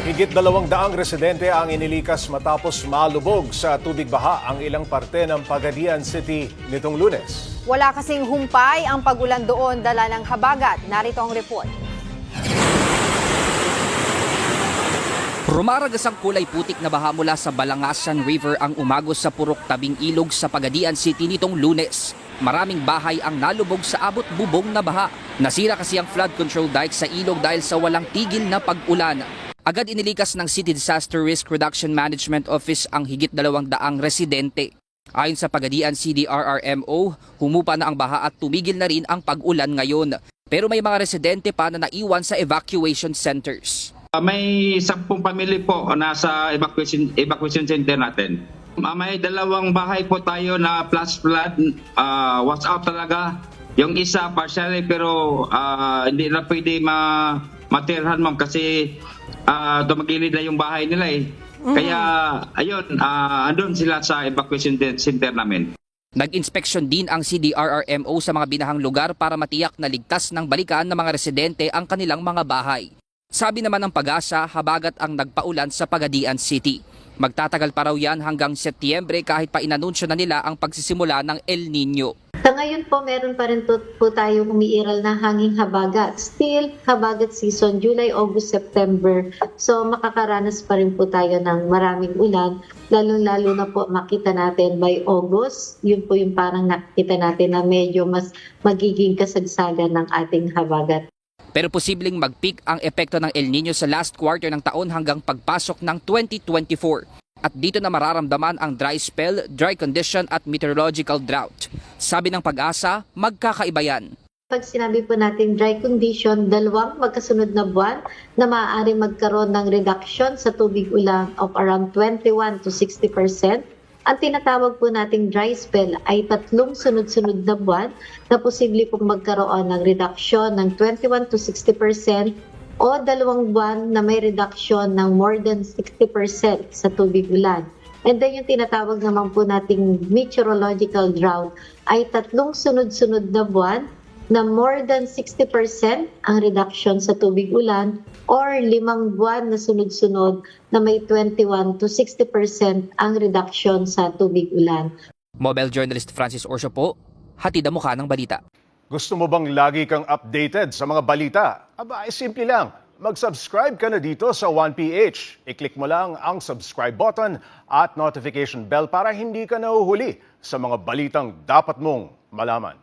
Higit 200 residente ang inilikas matapos malubog sa tubig baha ang ilang parte ng Pagadian City nitong Lunes. Wala kasing humpay ang pagulan doon dala ng habagat. Narito ang report. Rumaragas ang kulay putik na baha mula sa Balangasan River ang umagos sa purok tabing ilog sa Pagadian City nitong Lunes. Maraming bahay ang nalubog sa abot bubong na baha. Nasira kasi ang flood control dike sa ilog dahil sa walang tigil na pag-ulan. Agad inilikas ng City Disaster Risk Reduction Management Office ang higit 200 residente. Ayon sa Pagadian CDRRMO, humupa na ang baha at tumigil na rin ang pag-ulan ngayon. Pero may mga residente pa na naiwan sa evacuation centers. May 10 pamilya po nasa evacuation center natin. May 2 bahay po tayo na plus flood, watch out talaga. Yung isa partially pero hindi na pwede matirhan ma'am kasi tumagilid na yung bahay nila eh. Kaya ayun, andun sila sa evacuation center namin. Nag-inspeksyon din ang CDRRMO sa mga binahang lugar para matiyak na ligtas ng balikan ng mga residente ang kanilang mga bahay. Sabi naman ng Pag-asa, habagat ang nagpaulan sa Pagadian City. Magtatagal pa raw yan hanggang Setyembre kahit pa inanunsyo na nila ang pagsisimula ng El Nino. Sa ngayon po, meron pa rin po tayong umiiral na hanging habagat. Still, habagat season, July, August, September. So, makakaranas pa rin po tayo ng maraming ulan. Lalo-lalo na po makita natin by August. Yun po yung parang nakita natin na medyo mas magiging kasagsagan ng ating habagat. Pero posibleng mag-peak ang epekto ng El Nino sa last quarter ng taon hanggang pagpasok ng 2024. At dito na mararamdaman ang dry spell, dry condition at meteorological drought. Sabi ng Pag-asa, magkakaiba yan. Pag sinabi po natin dry condition, 2 magkasunod na buwan na maaari magkaroon ng reduction sa tubig ulan of around 21 to 60%. Ang tinatawag po nating dry spell ay 3 sunod-sunod na buwan na posible pong magkaroon ng reduction ng 21 to 60% o 2 buwan na may reduction ng more than 60% sa tubig ulan. And then yung tinatawag naman po nating meteorological drought ay 3 sunod-sunod na buwan na more than 60% ang reduction sa tubig ulan or 5 buwan na sunod-sunod na may 21 to 60% ang reduction sa tubig ulan. Mobile journalist Francis Orso po, hatid ang mukha ng balita. Gusto mo bang lagi kang updated sa mga balita? Aba, ay simple lang. Mag-subscribe ka na dito sa 1PH. I-click mo lang ang subscribe button at notification bell para hindi ka nahuhuli sa mga balitang dapat mong malaman.